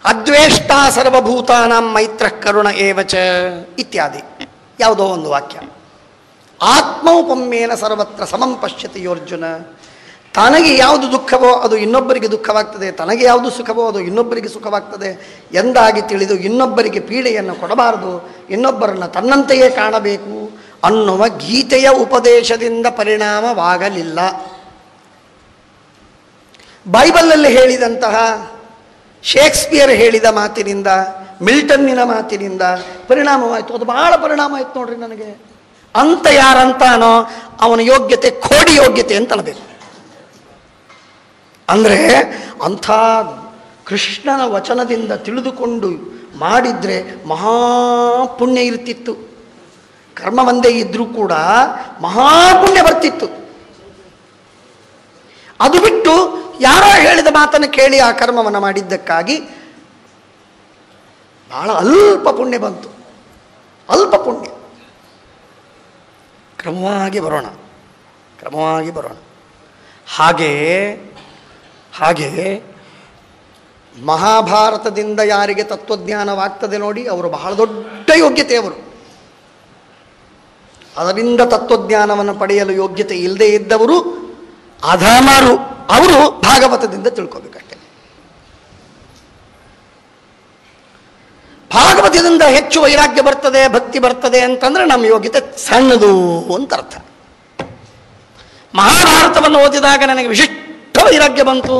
ಅದ್ವೇಷ್ಟ ಸರ್ವಭೂತಾನಾಂ ಮೈತ್ರ ಕರುಣ ಏವಚ ಇತ್ಯಾದಿ ಯಾವುದೋ ಒಂದು ವಾಕ್ಯ. ಆತ್ಮೌಪಮ್ಯೇನ ಸರ್ವತ್ರ ಸಮಂ ಪಶ್ಯತಿ ಯೋರ್ಜುನ. ತನಗೆ ಯಾವುದು ದುಃಖವೋ ಅದು ಇನ್ನೊಬ್ಬರಿಗೆ ದುಃಖವಾಗ್ತದೆ, ತನಗೆ ಯಾವುದು ಸುಖವೋ ಅದು ಇನ್ನೊಬ್ಬರಿಗೆ ಸುಖವಾಗ್ತದೆ ಎಂದಾಗಿ ತಿಳಿದು ಇನ್ನೊಬ್ಬರಿಗೆ ಪೀಡೆಯನ್ನು ಕೊಡಬಾರದು, ಇನ್ನೊಬ್ಬರನ್ನು ತನ್ನಂತೆಯೇ ಕಾಣಬೇಕು ಅನ್ನುವ ಗೀತೆಯ ಉಪದೇಶದಿಂದ ಪರಿಣಾಮವಾಗಲಿಲ್ಲ. ಬೈಬಲಲ್ಲಿ ಹೇಳಿದಂತಹ, ಶೇಕ್ಸ್ಪಿಯರ್ ಹೇಳಿದ ಮಾತಿನಿಂದ, ಮಿಲ್ಟನ್ನಿನ ಮಾತಿನಿಂದ ಪರಿಣಾಮವಾಯಿತು. ಅದು ಬಹಳ ಪರಿಣಾಮ ಆಯ್ತು ನೋಡ್ರಿ ನನಗೆ. ಅಂತ ಯಾರಂತಾನೋ ಅವನ ಯೋಗ್ಯತೆ ಕೋಡಿ ಯೋಗ್ಯತೆ ಅಂತ ಅನ್ಬೇಕು. ಅಂದರೆ ಅಂಥ ಕೃಷ್ಣನ ವಚನದಿಂದ ತಿಳಿದುಕೊಂಡು ಮಾಡಿದರೆ ಮಹಾಪುಣ್ಯ ಇರ್ತಿತ್ತು. ಕರ್ಮ ಒಂದೇ ಇದ್ರೂ ಕೂಡ ಮಹಾಪುಣ್ಯ ಬರ್ತಿತ್ತು. ಅದು ಬಿಟ್ಟು ಯಾರೋ ಹೇಳಿದ ಮಾತನ್ನು ಕೇಳಿ ಆ ಕರ್ಮವನ್ನು ಮಾಡಿದ್ದಕ್ಕಾಗಿ ಬಹಳ ಅಲ್ಪ ಪುಣ್ಯ ಬಂತು, ಅಲ್ಪ ಪುಣ್ಯ. ಕ್ರಮವಾಗಿ ಬರೋಣ, ಕ್ರಮವಾಗಿ ಬರೋಣ. ಹಾಗೆ ಮಹಾಭಾರತದಿಂದ ಯಾರಿಗೆ ತತ್ವಜ್ಞಾನವಾಗ್ತದೆ ನೋಡಿ, ಅವರು ಬಹಳ ದೊಡ್ಡ ಯೋಗ್ಯತೆಯವರು. ಅದರಿಂದ ತತ್ವಜ್ಞಾನವನ್ನು ಪಡೆಯಲು ಯೋಗ್ಯತೆ ಇಲ್ಲದೆ ಇದ್ದವರು ಅಧಮರು. ಅವರು ಭಾಗವತದಿಂದ ತಿಳ್ಕೋಬೇಕಷ್ಟೆ. ಭಾಗವತದಿಂದ ಹೆಚ್ಚು ವೈರಾಗ್ಯ ಬರ್ತದೆ, ಭಕ್ತಿ ಬರ್ತದೆ ಅಂತಂದ್ರೆ ನಮ್ಮ ಯೋಗ್ಯತೆ ಸಣ್ಣದು ಅಂತ ಅರ್ಥ. ಮಹಾಭಾರತವನ್ನು ಓದಿದಾಗ ನನಗೆ ವಿಶಿಷ್ಟ ವೈರಾಗ್ಯ ಬಂತು,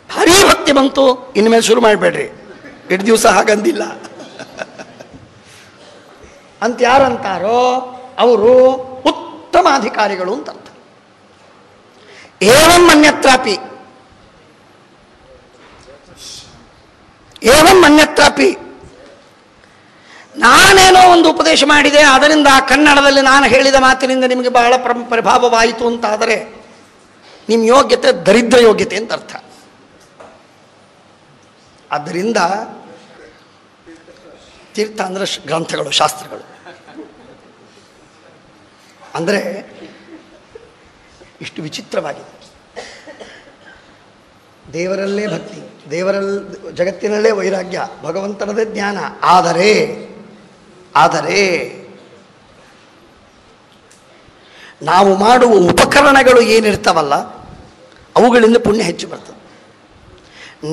ಭಾರೀ ಭಕ್ತಿ ಬಂತು, ಇನ್ಮೇಲೆ ಶುರು ಮಾಡಬೇಡ್ರಿ, ಇಷ್ಟು ದಿವಸ ಹಾಗಂದಿಲ್ಲ ಅಂತ ಯಾರಂತಾರೋ ಅವರು ಉತ್ತಮ ಅಧಿಕಾರಿಗಳು ಅಂತ ಅರ್ಥ. ಏವಂ ಅನ್ಯತ್ರಾಪಿ ನಾನೇನೋ ಒಂದು ಉಪದೇಶ ಮಾಡಿದೆ, ಅದರಿಂದ ಕನ್ನಡದಲ್ಲಿ ನಾನು ಹೇಳಿದ ಮಾತಿನಿಂದ ನಿಮಗೆ ಬಹಳ ಪ್ರಭಾವವಾಯಿತು ಅಂತಾದರೆ ನಿಮ್ಮ ಯೋಗ್ಯತೆ ದರಿದ್ರ ಯೋಗ್ಯತೆ ಅಂತ ಅರ್ಥ. ಆದ್ದರಿಂದ ತೀರ್ಥ ಅಂದರೆ ಗ್ರಂಥಗಳು, ಶಾಸ್ತ್ರಗಳು. ಅಂದರೆ ಇಷ್ಟು ವಿಚಿತ್ರವಾಗಿದೆ. ದೇವರಲ್ಲೇ ಭಕ್ತಿ, ಜಗತ್ತಿನಲ್ಲೇ ವೈರಾಗ್ಯ, ಭಗವಂತನದೇ ಜ್ಞಾನ. ಆದರೆ ನಾವು ಮಾಡುವ ಉಪಕರಣಗಳು ಏನಿರ್ತಾವಲ್ಲ ಅವುಗಳಿಂದ ಪುಣ್ಯ ಹೆಚ್ಚು ಬರ್ತದೆ.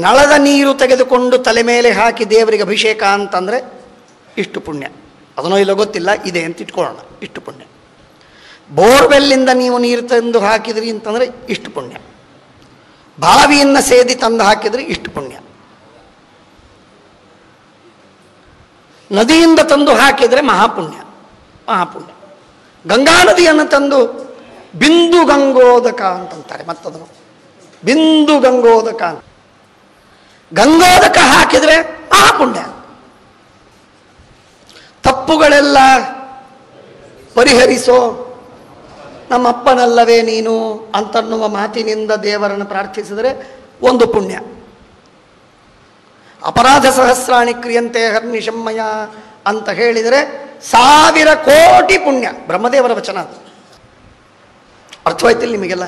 ನಳದ ನೀರು ತೆಗೆದುಕೊಂಡು ತಲೆ ಮೇಲೆ ಹಾಕಿ ದೇವರಿಗೆ ಅಭಿಷೇಕ ಅಂತಂದರೆ ಇಷ್ಟು ಪುಣ್ಯ. ಅದನ್ನೋ ಇಲ್ಲ ಗೊತ್ತಿಲ್ಲ, ಇದೆ ಅಂತ ಇಟ್ಕೊಳ್ಳೋಣ, ಇಷ್ಟು ಪುಣ್ಯ. ಬೋರ್ವೆಲ್ಲಿಂದ ನೀವು ನೀರು ತಂದು ಹಾಕಿದ್ರಿ ಅಂತಂದರೆ ಇಷ್ಟು ಪುಣ್ಯ. ಬಾವಿಯನ್ನು ಸೇದಿ ತಂದು ಹಾಕಿದರೆ ಇಷ್ಟು ಪುಣ್ಯ. ನದಿಯಿಂದ ತಂದು ಹಾಕಿದರೆ ಮಹಾಪುಣ್ಯ. ಗಂಗಾ ನದಿಯನ್ನು ತಂದು ಬಿಂದು ಗಂಗೋದಕ ಅಂತಂತಾರೆ. ಮತ್ತದನ್ನು ಬಿಂದು ಗಂಗೋದಕ ಅಂತ ಗಂಗೋದಕ ಹಾಕಿದರೆ ಮಹಾಪುಣ್ಯ. ತಪ್ಪುಗಳೆಲ್ಲ ಪರಿಹರಿಸೋ ನಮ್ಮಪ್ಪನಲ್ಲವೇ ನೀನು ಅಂತನ್ನುವ ಮಾತಿನಿಂದ ದೇವರನ್ನು ಪ್ರಾರ್ಥಿಸಿದರೆ ಒಂದು ಪುಣ್ಯ. ಅಪರಾಧ ಸಹಸ್ರಾಣಿ ಕ್ರಿಯಂತೆ ಹರ್ನಿಶಮ್ಮಯ ಅಂತ ಹೇಳಿದರೆ 1000 ಕೋಟಿ ಪುಣ್ಯ. ಬ್ರಹ್ಮದೇವರ ವಚನ ಅದು. ಅರ್ಥವಾಯ್ತಿಲ್ಲ ನಿಮಗೆಲ್ಲ?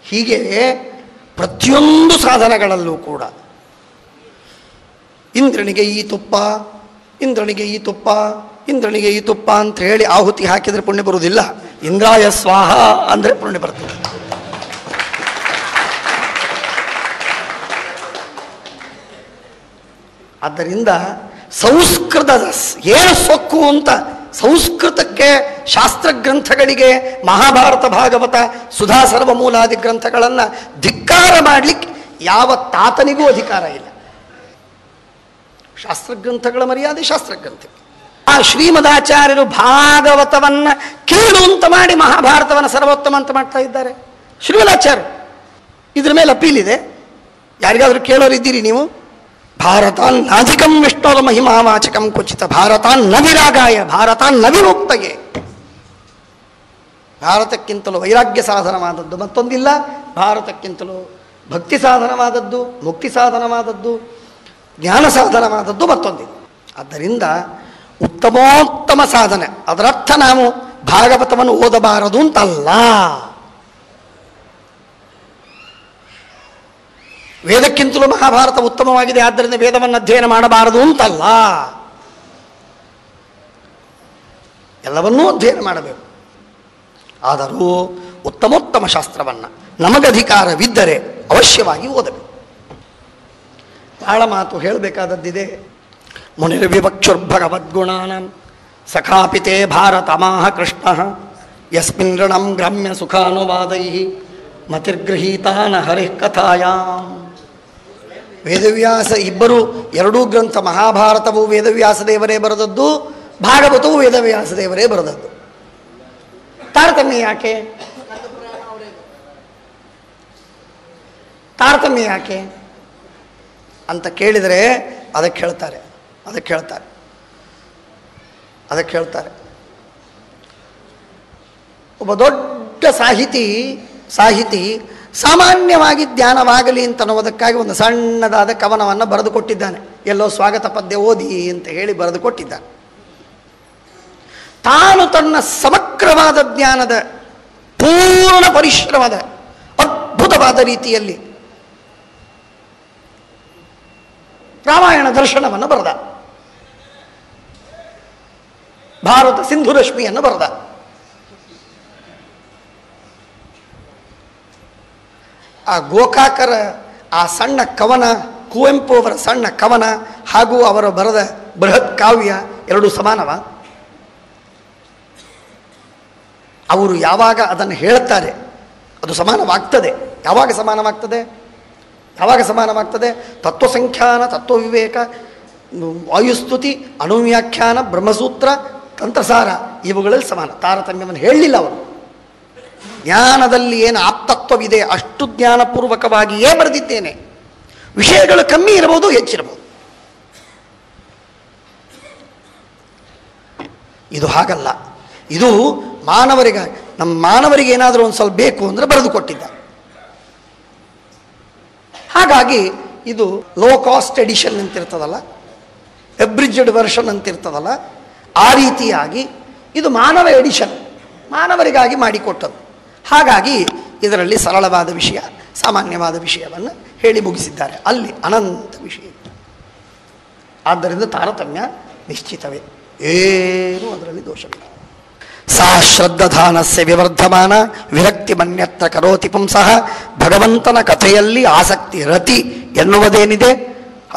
ಹೀಗೆ ಪ್ರತಿಯೊಂದು ಸಾಧನಗಳಲ್ಲೂ ಕೂಡ ಇಂದ್ರನಿಗೆ ಈ ತುಪ್ಪ, ಇಂದ್ರನಿಗೆ ಈ ತುಪ್ಪ, ಇಂದ್ರನಿಗೆ ಈ ತುಪ್ಪ ಅಂತ ಹೇಳಿ ಆಹುತಿ ಹಾಕಿದರೆ ಪುಣ್ಯ ಬರುವುದಿಲ್ಲ. ಇಂದ್ರಾಯ ಸ್ವಾಹ ಅಂದರೆ ಪುಣ್ಯ ಬರ್ತದೆ. ಆದ್ದರಿಂದ ಸಂಸ್ಕೃತದ ಏನು ಸೊಕ್ಕು ಅಂತ ಸಂಸ್ಕೃತಕ್ಕೆ, ಶಾಸ್ತ್ರಗ್ರಂಥಗಳಿಗೆ, ಮಹಾಭಾರತ, ಭಾಗವತ, ಸುಧಾ ಸರ್ವಮೂಲಾದಿ ಗ್ರಂಥಗಳನ್ನು ಧಿಕ್ಕಾರ ಮಾಡಲಿಕ್ಕೆ ಯಾವ ತಾತನಿಗೂ ಅಧಿಕಾರ ಇಲ್ಲ. ಶಾಸ್ತ್ರಗ್ರಂಥಗಳ ಮರ್ಯಾದೆ ಶಾಸ್ತ್ರಗ್ರಂಥ. ಆ ಶ್ರೀಮದಾಚಾರ್ಯರು ಭಾಗವತವನ್ನು ಕೀಳು ಅಂತ ಮಾಡಿ ಮಹಾಭಾರತವನ್ನು ಸರ್ವೋತ್ತಮ ಅಂತ ಮಾಡ್ತಾ ಇದ್ದಾರೆ. ಶ್ರೀಮದಾಚಾರ್ಯರು ಇದ್ರ ಮೇಲೆ ಅಪೀಲಿದೆ. ಯಾರಿಗಾದರೂ ಕೇಳೋರಿದ್ದೀರಿ ನೀವು? ಭಾರತಾನ್ ನಾಧಿಕಂ ವಿಷ್ಣೋರ ಮಹಿಮಾವಾಚಕಂ ಕುಚಿತ ಭಾರತಾನ್ ನ ವಿರಾಗಾಯ ಭಾರತಾನ್ ನ ವಿಮುಕ್ತಗೆ. ಭಾರತಕ್ಕಿಂತಲೂ ವೈರಾಗ್ಯ ಸಾಧನವಾದದ್ದು ಮತ್ತೊಂದಿಲ್ಲ, ಭಾರತಕ್ಕಿಂತಲೂ ಭಕ್ತಿ ಸಾಧನವಾದದ್ದು, ಮುಕ್ತಿ ಸಾಧನವಾದದ್ದು, ಜ್ಞಾನ ಸಾಧನವಾದದ್ದು ಮತ್ತೊಂದಿಲ್ಲ. ಆದ್ದರಿಂದ ಉತ್ತಮೋತ್ತಮ ಸಾಧನೆ. ಅದರರ್ಥ ನಾವು ಭಾಗವತವನ್ನು ಓದಬಾರದು ಅಂತಲ್ಲ. ವೇದಕ್ಕಿಂತಲೂ ಮಹಾಭಾರತ ಉತ್ತಮವಾಗಿದೆ, ಆದ್ದರಿಂದ ವೇದವನ್ನು ಅಧ್ಯಯನ ಮಾಡಬಾರದು ಅಂತಲ್ಲ, ಎಲ್ಲವನ್ನೂ ಅಧ್ಯಯನ ಮಾಡಬೇಕು. ಆದರೂ ಉತ್ತಮೋತ್ತಮ ಶಾಸ್ತ್ರವನ್ನು ನಮಗಧಿಕಾರವಿದ್ದರೆ ಅವಶ್ಯವಾಗಿ ಓದಬೇಕು. ಬಹಳ ಮಾತು ಹೇಳಬೇಕಾದದ್ದಿದೆ. ಮುನಿರ್ವಿವಕ್ಷುರ್ಭಗವದ್ಗುಣಾನಾಂ ಸಖಾಪಿತೇ ಭಾರತಮಾಹ ಕೃಷ್ಣ ಯಸ್ಮಿನ್ ಋಣಂ ಗ್ರಾಮ್ಯ ಸುಖಾನುವಾದೈ ಮತಿರ್ಗೃಹೀತಾನ ಹರಿಃ ಕಥಾಯಾಂ. ವೇದವ್ಯಾಸ ಇಬ್ಬರು ಎರಡೂ ಗ್ರಂಥ, ಮಹಾಭಾರತವು ವೇದವ್ಯಾಸ ದೇವರೇ ಬರೆದದ್ದು, ಭಾಗವತವು ವೇದವ್ಯಾಸ ದೇವರೇ ಬರೆದದ್ದು. ತಾರತಮ್ಯ ಯಾಕೆ? ತಾರತಮ್ಯ ಯಾಕೆ ಅಂತ ಕೇಳಿದರೆ ಅದಕ್ಕೆ ಹೇಳ್ತಾರೆ ಒಬ್ಬ ದೊಡ್ಡ ಸಾಹಿತಿ ಸಾಮಾನ್ಯವಾಗಿ ಜ್ಞಾನವಾಗಲಿ ಅಂತನ್ನುವುದಕ್ಕಾಗಿ ಒಂದು ಸಣ್ಣದಾದ ಕವನವನ್ನು ಬರೆದು ಕೊಟ್ಟಿದ್ದಾನೆ. ಎಲ್ಲೋ ಸ್ವಾಗತ ಪದ್ಯ ಓದಿ ಅಂತ ಹೇಳಿ ಬರೆದು ಕೊಟ್ಟಿದ್ದಾನೆ. ತಾನು ತನ್ನ ಸಮಗ್ರವಾದ ಜ್ಞಾನದ ಪೂರ್ಣ ಪರಿಶ್ರಮದ ಅದ್ಭುತವಾದ ರೀತಿಯಲ್ಲಿ ರಾಮಾಯಣ ದರ್ಶನವನ್ನು ಬರೆದ, ಭಾರತ ಸಿಂಧು ರಶ್ಮಿಯನ್ನು ಬರೆದ. ಆ ಗೋಕಾಕರ ಆ ಸಣ್ಣ ಕವನ, ಕುವೆಂಪು ಅವರ ಸಣ್ಣ ಕವನ ಹಾಗೂ ಅವರು ಬರೆದ ಬೃಹತ್ ಕಾವ್ಯ ಎರಡೂ ಸಮಾನವ? ಅವರು ಯಾವಾಗ ಅದನ್ನು ಹೇಳ್ತಾರೆ ಅದು ಸಮಾನವಾಗ್ತದೆ. ಯಾವಾಗ ಸಮಾನವಾಗ್ತದೆ? ತತ್ವಸಂಖ್ಯಾನ, ತತ್ವವಿವೇಕ, ವಾಯುಸ್ತುತಿ, ಅಣುವ್ಯಾಖ್ಯಾನ, ಬ್ರಹ್ಮಸೂತ್ರ, ತಂತ್ರಸಾರ ಇವುಗಳಲ್ಲಿ ಸಮಾನ. ತಾರತಮ್ಯವನ್ನು ಹೇಳಲಿಲ್ಲ ಅವರು. ಜ್ಞಾನದಲ್ಲಿ ಏನು ಆಪ್ತತ್ವವಿದೆ ಅಷ್ಟು ಜ್ಞಾನಪೂರ್ವಕವಾಗಿಯೇ ಬರೆದಿದ್ದೇನೆ. ವಿಷಯಗಳು ಕಮ್ಮಿ ಇರಬಹುದು, ಹೆಚ್ಚಿರಬಹುದು. ಇದು ಹಾಗಲ್ಲ. ಇದು ನಮ್ಮ ಮಾನವರಿಗೆ ಏನಾದರೂ ಒಂದು ಸ್ವಲ್ಪ ಬೇಕು ಅಂದರೆ ಬರೆದು ಕೊಟ್ಟಿದ್ದ. ಹಾಗಾಗಿ ಇದು ಲೋ ಕಾಸ್ಟ್ ಎಡಿಷನ್ ಅಂತಿರ್ತದಲ್ಲ, ಎಬ್ರಿಜ್ಡ್ ವರ್ಷನ್ ಅಂತಿರ್ತದಲ್ಲ, ಆ ರೀತಿಯಾಗಿ ಇದು ಮಾನವ ಎಡಿಷನ್, ಮಾನವರಿಗಾಗಿ ಮಾಡಿಕೊಟ್ಟದ್ದು. ಹಾಗಾಗಿ ಇದರಲ್ಲಿ ಸರಳವಾದ ವಿಷಯ, ಸಾಮಾನ್ಯವಾದ ವಿಷಯವನ್ನು ಹೇಳಿ ಮುಗಿಸಿದ್ದಾರೆ. ಅಲ್ಲಿ ಅನಂತ ವಿಷಯ. ಆದ್ದರಿಂದ ತಾರತಮ್ಯ ನಿಶ್ಚಿತವೇ, ಏನೂ ಅದರಲ್ಲಿ ದೋಷವಿಲ್ಲ. ಸಾ ಶ್ರದ್ಧಾನಸ್ಯ ವಿವರ್ಧಮಾನ ವಿರಕ್ತಿ ಮನ್ಯತ್ರ ಕರೋತಿ ಪುಂಸಃ. ಭಗವಂತನ ಕಥೆಯಲ್ಲಿ ಆಸಕ್ತಿ, ರತಿ ಎನ್ನುವುದೇನಿದೆ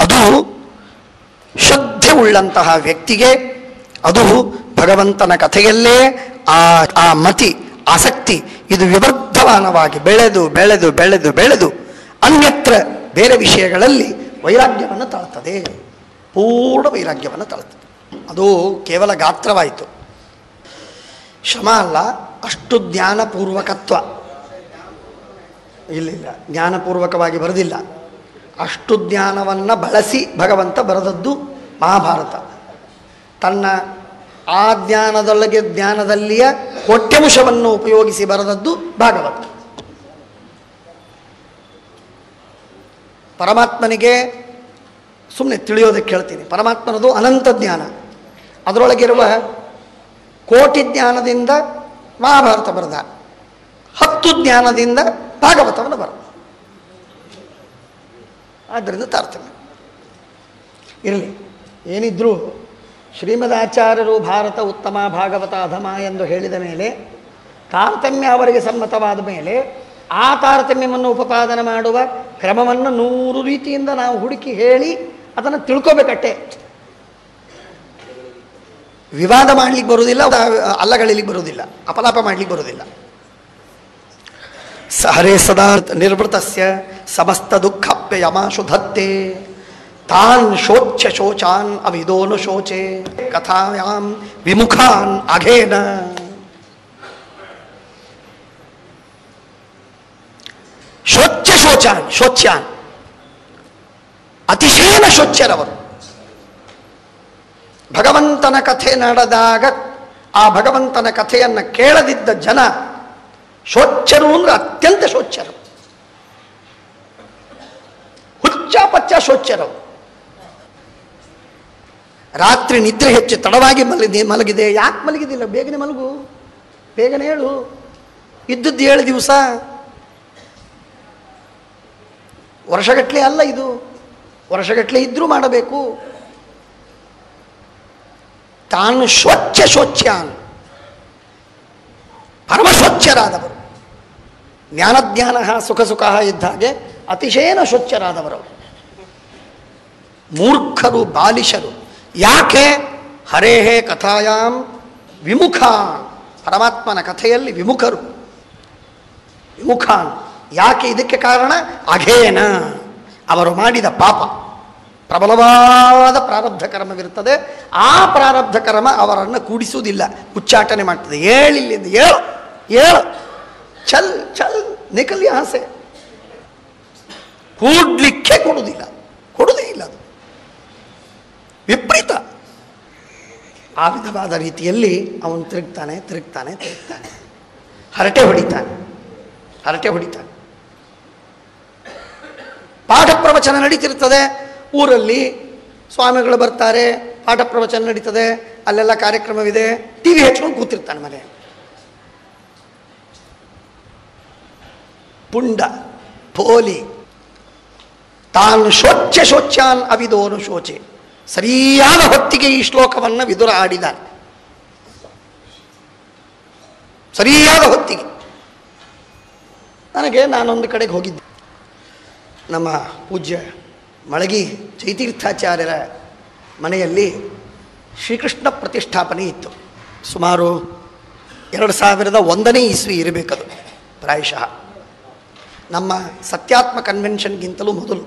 ಅದು ಶ್ರದ್ಧೆ ಉಳ್ಳಂತಹ ವ್ಯಕ್ತಿಗೆ, ಅದು ಭಗವಂತನ ಕಥೆಯಲ್ಲೇ ಆ ಮತಿ, ಆಸಕ್ತಿ ಇದು ವಿವರ್ಧಮಾನವಾಗಿ ಬೆಳೆದು ಬೆಳೆದು ಬೆಳೆದು ಬೆಳೆದು ಅನ್ಯತ್ರ ಬೇರೆ ವಿಷಯಗಳಲ್ಲಿ ವೈರಾಗ್ಯವನ್ನು ತಾಳ್ತದೆ, ಪೂರ್ಣ ವೈರಾಗ್ಯವನ್ನು ತಾಳ್ತದೆ. ಅದು ಕೇವಲ ಗಾತ್ರವಾಯಿತು, ಶ್ರಮ ಅಲ್ಲ, ಅಷ್ಟು ಜ್ಞಾನಪೂರ್ವಕತ್ವ ಇಲ್ಲ, ಜ್ಞಾನಪೂರ್ವಕವಾಗಿ ಬರೆದಿಲ್ಲ. ಅಷ್ಟು ಜ್ಞಾನವನ್ನು ಬಳಸಿ ಭಗವಂತ ಬರೆದದ್ದು ಮಹಾಭಾರತ. ತನ್ನ ಆ ಜ್ಞಾನದಲ್ಲಿಯ ಕೊಟ್ಯಂಶವನ್ನು ಉಪಯೋಗಿಸಿ ಬರೆದದ್ದು ಭಾಗವತ. ಪರಮಾತ್ಮನಿಗೆ ಸುಮ್ಮನೆ ತಿಳಿಯೋದಕ್ಕೆ ಹೇಳ್ತೀನಿ, ಪರಮಾತ್ಮನದು ಅನಂತ ಜ್ಞಾನ, ಅದರೊಳಗಿರುವ ಕೋಟಿ ಜ್ಞಾನದಿಂದ ಮಹಾಭಾರತ ಬರೆದ, 10 ಜ್ಞಾನದಿಂದ ಭಾಗವತವನ್ನು ಬರೆದ. ಆದ್ದರಿಂದ ತಾರತಮ್ಯ ಇರಲಿ. ಏನಿದ್ರೂ ಶ್ರೀಮದ್ ಆಚಾರ್ಯರು ಭಾರತ ಉತ್ತಮ, ಭಾಗವತ ಅಧಮ ಎಂದು ಹೇಳಿದ ಮೇಲೆ, ತಾರತಮ್ಯ ಅವರಿಗೆ ಸಮ್ಮತವಾದ ಮೇಲೆ ಆ ತಾರತಮ್ಯವನ್ನು ಉಪಪಾದನೆ ಮಾಡುವ ಕ್ರಮವನ್ನು 100 ರೀತಿಯಿಂದ ನಾವು ಹುಡುಕಿ ಹೇಳಿ ಅದನ್ನು ತಿಳ್ಕೋಬೇಕಟ್ಟೆ. ವಿವಾದ ಮಾಡಲಿಕ್ಕೆ ಬರುವುದಿಲ್ಲ, ಅಲ್ಲಗಳಿಲಿಕ್ಕೆ ಬರುವುದಿಲ್ಲ, ಅಪಲಾಪ ಮಾಡಲಿಕ್ಕೆ ಬರುವುದಿಲ್ಲ. ಹರೇ ಸದಾ ನಿರ್ವೃತಸ್ಯ ಸಮಸ್ತ ದುಃಖಪ್ಯ ಯಮಾಶು ಧತ್ತೆ ತಾನ್ ಶೋಚ್ಯ ಶೋಚಾನ್ ಅವಿದೋನು ಶೋಚೆ ಕಥಾಯಾಂ ವಿಮುಖಾನ್ ಅಘೇನ. ಶೋಚ್ಯ ಶೋಚಾನ್, ಶೋಚ್ಯಾನ್ ಅತಿಶಯನ ಶೋಚ್ಯರವರು. ಭಗವಂತನ ಕಥೆ ನಡೆದಾಗ ಆ ಭಗವಂತನ ಕಥೆಯನ್ನು ಕೇಳದಿದ್ದ ಜನ ಶೋಚ್ಯರು ಅಂದರೆ ಅತ್ಯಂತ ಶೋಚ್ಯರು, ಹುಚ್ಚಾಪಚ್ಚ ಶೋಚ್ಯರು. ರಾತ್ರಿ ನಿದ್ರೆ ಹೆಚ್ಚು ತಡವಾಗಿ ಮಲಗಿದೆ. ಯಾಕೆ ಮಲಗಿದಿಲ್ಲ? ಬೇಗನೆ ಮಲಗು, ಬೇಗನೆ ಹೇಳು. ಇದ್ದದ್ದು 7 ದಿವಸ. ವರ್ಷಗಟ್ಟಲೆ ಅಲ್ಲ ಇದು, ವರ್ಷಗಟ್ಟಲೆ ಇದ್ರೂ ಮಾಡಬೇಕು. ತಾನು ಶೋಚ್ಯಾನ್, ಪರಮ ಸ್ವಚ್ಛರಾದವರು, ಜ್ಞಾನಜ್ಞಾನ ಸುಖ ಸುಖ ಇದ್ದ ಹಾಗೆ ಅತಿಶಯನ ಸ್ವಚ್ಛರಾದವರು, ಮೂರ್ಖರು ಬಾಲಿಶರು. ಯಾಕೆ? ಹರೇಹೇ ಕಥಾಯಾಮ್ ವಿಮುಖಾನ್, ಪರಮಾತ್ಮನ ಕಥೆಯಲ್ಲಿ ವಿಮುಖರು, ವಿಮುಖಾನ್. ಯಾಕೆ? ಇದಕ್ಕೆ ಕಾರಣ ಅಘೇನ, ಅವರು ಮಾಡಿದ ಪಾಪ. ಪ್ರಬಲವಾದ ಪ್ರಾರಬ್ಧ ಕರ್ಮವಿರುತ್ತದೆ. ಆ ಪ್ರಾರಬ್ಧ ಕರ್ಮ ಅವರನ್ನು ಕೂಡಿಸುವುದಿಲ್ಲ, ಉಚ್ಚಾಟನೆ ಮಾಡ್ತದೆ. ಏಳಿಲ್ಲಿಂದ ಏಳು ಏಳು, ಚಲ್ ಚಲ್ ನಿಕಲಿ ಆಸೆ, ಕೂಡ್ಲಿಕ್ಕೆ ಕೊಡುವುದಿಲ್ಲ, ಕೊಡುವುದೇ ಇಲ್ಲ. ಅದು ವಿಪರೀತ. ಆ ವಿಧವಾದ ರೀತಿಯಲ್ಲಿ ಅವನು ತಿರುಗ್ತಾನೆ ತಿರುಗ್ತಾನೆ ತಿರುಗ್ತಾನೆ, ಹರಟೆ ಹೊಡಿತಾನೆ ಹರಟೆ ಹೊಡಿತಾನೆ. ಪಾಠ ಪ್ರವಚನ ನಡೀತಿರ್ತದೆ ಊರಲ್ಲಿ, ಸ್ವಾಮಿಗಳು ಬರ್ತಾರೆ, ಪಾಠ ಪ್ರವಚನ ನಡೀತದೆ, ಅಲ್ಲೆಲ್ಲ ಕಾರ್ಯಕ್ರಮವಿದೆ, ಟಿವಿ ಹಚ್ಕೊಂಡು ಕೂತಿರ್ತಾನೆ ಮನೆ. ಪುಂಡ ಪೋಲಿ, ತಾನು ಶೋಚ್ಯಾನ್ ಅವಿದೋನು ಶೋಚೆ. ಸರಿಯಾದ ಹೊತ್ತಿಗೆ ಈ ಶ್ಲೋಕವನ್ನು ವಿದುರ ಆಡಿದ, ಸರಿಯಾದ ಹೊತ್ತಿಗೆ. ನಾನೊಂದು ಕಡೆಗೆ ಹೋಗಿದ್ದೆ, ನಮ್ಮ ಪೂಜ್ಯ ಮಳಗಿ ಜಯತೀರ್ಥಾಚಾರ್ಯರ ಮನೆಯಲ್ಲಿ ಶ್ರೀಕೃಷ್ಣ ಪ್ರತಿಷ್ಠಾಪನೆ ಇತ್ತು. ಸುಮಾರು 2001ನೇ ಇಸ್ವಿ ಇರಬೇಕದು ಪ್ರಾಯಶಃ. ನಮ್ಮ ಸತ್ಯಾತ್ಮ ಕನ್ವೆನ್ಷನ್ಗಿಂತಲೂ ಮೊದಲು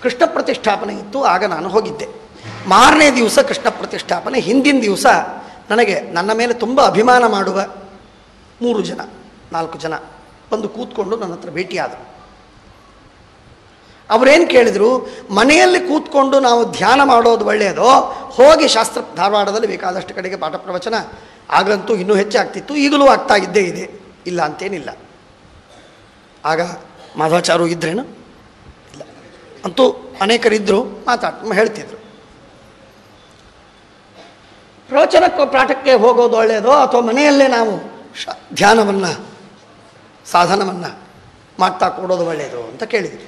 ಕೃಷ್ಣ ಪ್ರತಿಷ್ಠಾಪನೆ ಇತ್ತು. ಆಗ ನಾನು ಹೋಗಿದ್ದೆ. ಮಾರನೇ ದಿವಸ ಕೃಷ್ಣ ಪ್ರತಿಷ್ಠಾಪನೆ. ಹಿಂದಿನ ದಿವಸ ನನಗೆ ನನ್ನ ಮೇಲೆ ತುಂಬ ಅಭಿಮಾನ ಮಾಡುವ 3 ಜನ 4 ಜನ ಬಂದು ಕೂತ್ಕೊಂಡು ನನ್ನ ಹತ್ರ ಭೇಟಿಯಾದರು. ಅವರೇನು ಕೇಳಿದರು, ಮನೆಯಲ್ಲಿ ಕೂತ್ಕೊಂಡು ನಾವು ಧ್ಯಾನ ಮಾಡೋದು ಒಳ್ಳೆಯದೋ, ಹೋಗಿ ಶಾಸ್ತ್ರ ಧಾರವಾಡದಲ್ಲಿ ಬೇಕಾದಷ್ಟು ಕಡೆಗೆ ಪಾಠ ಪ್ರವಚನ ಆಗಂತೂ ಇನ್ನೂ ಹೆಚ್ಚಾಗ್ತಿತ್ತು, ಈಗಲೂ ಆಗ್ತಾ ಇದ್ದೇ ಇದೆ, ಇಲ್ಲ ಅಂತೇನಿಲ್ಲ. ಆಗ ಮಾಧವಾಚಾರು ಇದ್ರೇನು ಇಲ್ಲ, ಅಂತೂ ಅನೇಕರಿದ್ದರು, ಹೇಳ್ತಿದ್ರು. ಪ್ರವಚನಕ್ಕೆ ಪಾಠಕ್ಕೆ ಹೋಗೋದು ಒಳ್ಳೆಯದೋ ಅಥವಾ ಮನೆಯಲ್ಲೇ ನಾವು ಧ್ಯಾನವನ್ನು ಸಾಧನವನ್ನು ಮಾಡ್ತಾ ಕೊಡೋದು ಒಳ್ಳೆಯದು ಅಂತ ಕೇಳಿದರು.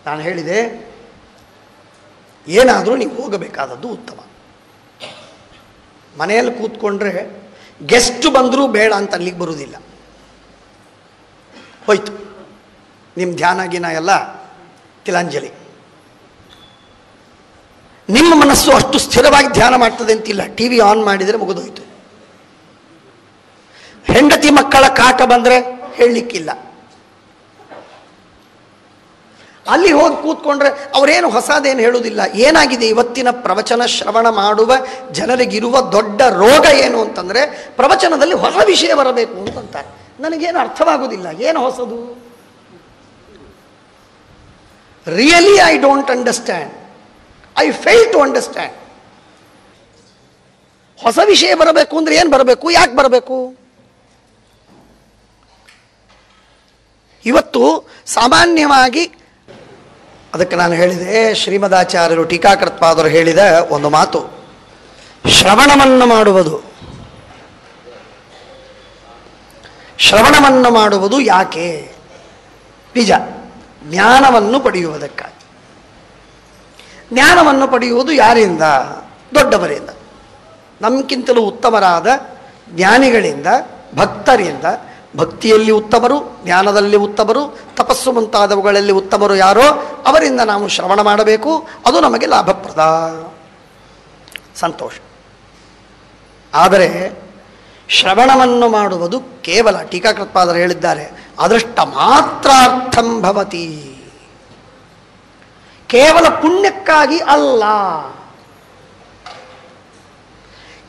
ನಾನು ಹೇಳಿದೆ, ಏನಾದರೂ ನೀವು ಹೋಗಬೇಕಾದದ್ದು ಉತ್ತಮ. ಮನೆಯಲ್ಲಿ ಕೂತ್ಕೊಂಡ್ರೆ ಗೆಸ್ಟ್ ಬಂದರೂ ಬೇಡ ಅಂತ ಅಲ್ಲಿಗೆ ಬರುವುದಿಲ್ಲ. ಹೋಯ್ತು ನಿಮ್ಮ ಧ್ಯಾನ ಗಿನ ಎಲ್ಲ ತಿಲಾಂಜಲಿ. ನಿಮ್ಮ ಮನಸ್ಸು ಅಷ್ಟು ಸ್ಥಿರವಾಗಿ ಧ್ಯಾನ ಮಾಡ್ತದೆ ಅಂತಿಲ್ಲ. ಟಿ ವಿ ಆನ್ ಮಾಡಿದರೆ ಮುಗಿದೋಯ್ತು. ಹೆಂಡತಿ ಮಕ್ಕಳ ಕಾಟ ಬಂದರೆ ಹೇಳಲಿಕ್ಕಿಲ್ಲ. ಅಲ್ಲಿ ಹೋಗಿ ಕೂತ್ಕೊಂಡ್ರೆ ಅವರೇನು ಹೊಸದೇನು ಹೇಳುವುದಿಲ್ಲ. ಏನಾಗಿದೆ ಇವತ್ತಿನ ಪ್ರವಚನ ಶ್ರವಣ ಮಾಡುವ ಜನರಿಗಿರುವ ದೊಡ್ಡ ರೋಗ ಏನು ಅಂತಂದರೆ, ಪ್ರವಚನದಲ್ಲಿ ಹೊಸ ವಿಷಯ ಬರಬೇಕು ಅಂತಂತಾರೆ. ನನಗೇನು ಅರ್ಥವಾಗುವುದಿಲ್ಲ, ಏನು ಹೊಸದು? Really I don't understand, I fail to understand. ಹೊಸ ವಿಷಯ ಬರಬೇಕು ಅಂದರೆ ಏನು ಬರಬೇಕು, ಯಾಕೆ ಬರಬೇಕು? ಇವತ್ತು ಸಾಮಾನ್ಯವಾಗಿ ಅದಕ್ಕೆ ನಾನು ಹೇಳಿದೆ, ಶ್ರೀಮದಾಚಾರ್ಯರು ಟೀಕಾಕೃತ್ಪಾದರು ಹೇಳಿದ ಒಂದು ಮಾತು, ಶ್ರವಣವನ್ನು ಮಾಡುವುದು ಯಾಕೆ? ನಿಜ, ಜ್ಞಾನವನ್ನು ಪಡೆಯುವುದಕ್ಕಾಗಿ. ಜ್ಞಾನವನ್ನು ಪಡೆಯುವುದು ಯಾರಿಂದ? ದೊಡ್ಡವರಿಂದ, ನಮಗಿಂತಲೂ ಉತ್ತಮರಾದ ಜ್ಞಾನಿಗಳಿಂದ, ಭಕ್ತರಿಂದ. ಭಕ್ತಿಯಲ್ಲಿ ಉತ್ತಮರು, ಜ್ಞಾನದಲ್ಲಿ ಉತ್ತಮರು, ತಪಸ್ಸು ಮುಂತಾದವುಗಳಲ್ಲಿ ಉತ್ತಮರು ಯಾರೋ ಅವರಿಂದ ನಾವು ಶ್ರವಣ ಮಾಡಬೇಕು. ಅದು ನಮಗೆ ಲಾಭಪ್ರದ, ಸಂತೋಷ. ಆದರೆ ಶ್ರವಣವನ್ನು ಮಾಡುವುದು ಕೇವಲ, ಟೀಕಾಕೃತ್ಪಾದರು ಹೇಳಿದ್ದಾರೆ, ಅದೃಷ್ಟ ಮಾತ್ರಾರ್ಥಂ ಭವತಿ, ಕೇವಲ ಪುಣ್ಯಕ್ಕಾಗಿ ಅಲ್ಲ.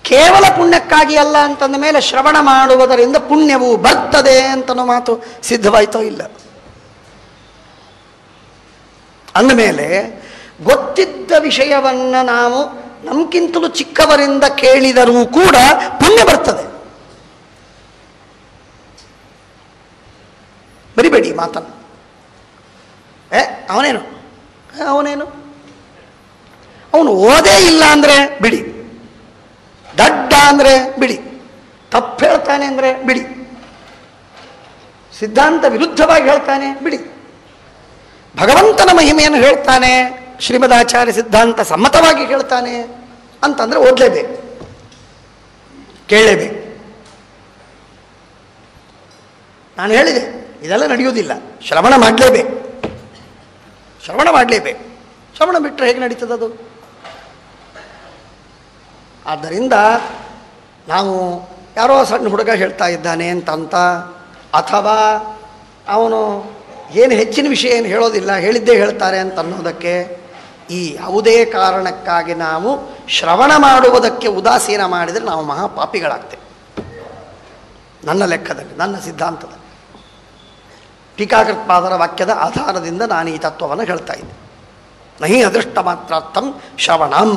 ಕೇವಲ ಪುಣ್ಯಕ್ಕಾಗಿ ಅಲ್ಲ ಅಂತಂದ ಮೇಲೆ ಶ್ರವಣ ಮಾಡುವುದರಿಂದ ಪುಣ್ಯವು ಬರ್ತದೆ ಅಂತನೋ ಮಾತು ಸಿದ್ಧವಾಯ್ತೋ ಇಲ್ಲ. ಅಂದಮೇಲೆ ಗೊತ್ತಿದ್ದ ವಿಷಯವನ್ನು ನಾವು ನಮ್ಗಿಂತಲೂ ಚಿಕ್ಕವರಿಂದ ಕೇಳಿದರೂ ಕೂಡ ಪುಣ್ಯ ಬರ್ತದೆ. ಬರಿಬೇಡಿ ಮಾತನ್ನು. ಅವನೇನು ಅವನು ಓದೇ ಇಲ್ಲ ಅಂದರೆ ಬಿಡಿ, ದಡ್ಡ ಅಂದರೆ ಬಿಡಿ, ತಪ್ಪು ಹೇಳ್ತಾನೆ ಅಂದರೆ ಬಿಡಿ, ಸಿದ್ಧಾಂತ ವಿರುದ್ಧವಾಗಿ ಹೇಳ್ತಾನೆ ಬಿಡಿ, ಭಗವಂತನ ಮಹಿಮೆಯನ್ನು ಹೇಳ್ತಾನೆ, ಶ್ರೀಮದಾಚಾರ್ಯ ಸಿದ್ಧಾಂತ ಸಮ್ಮತವಾಗಿ ಹೇಳ್ತಾನೆ ಅಂತಂದರೆ ಓದಲೇಬೇಕು, ಕೇಳಲೇಬೇಕು. ನಾನು ಹೇಳಿದೆ ಇದೆಲ್ಲ ನಡೆಯುವುದಿಲ್ಲ, ಶ್ರವಣ ಮಾಡಲೇಬೇಕು, ಶ್ರವಣ ಮಾಡಲೇಬೇಕು. ಶ್ರವಣ ಬಿಟ್ಟರೆ ಹೇಗೆ ನಡೀತದದು? ಆದ್ದರಿಂದ ನಾವು ಯಾರೋ ಸಣ್ಣ ಹುಡುಗ ಹೇಳ್ತಾ ಇದ್ದಾನೆ ಅಂತಂತ, ಅಥವಾ ಅವನು ಏನು ಹೆಚ್ಚಿನ ವಿಷಯ ಏನು ಹೇಳೋದಿಲ್ಲ, ಹೇಳಿದ್ದೇ ಹೇಳ್ತಾರೆ ಅಂತ ಅನ್ನೋದಕ್ಕೆ ಈ ಯಾವುದೇ ಕಾರಣಕ್ಕಾಗಿ ನಾವು ಶ್ರವಣ ಮಾಡುವುದಕ್ಕೆ ಉದಾಸೀನ ಮಾಡಿದರೆ ನಾವು ಮಹಾಪಾಪಿಗಳಾಗ್ತೇವೆ. ನನ್ನ ಲೆಕ್ಕದಲ್ಲಿ, ನನ್ನ ಸಿದ್ಧಾಂತದಲ್ಲಿ, ಟೀಕಾಕೃತ್ಪಾದರ ವಾಕ್ಯದ ಆಧಾರದಿಂದ ನಾನು ಈ ತತ್ವವನ್ನು ಹೇಳ್ತಾ ಇದ್ದೆ. ನಹಿ ಅದೃಷ್ಟ ಮಾತ್ರಾರ್ಥಂ ಶ್ರವಣಂ.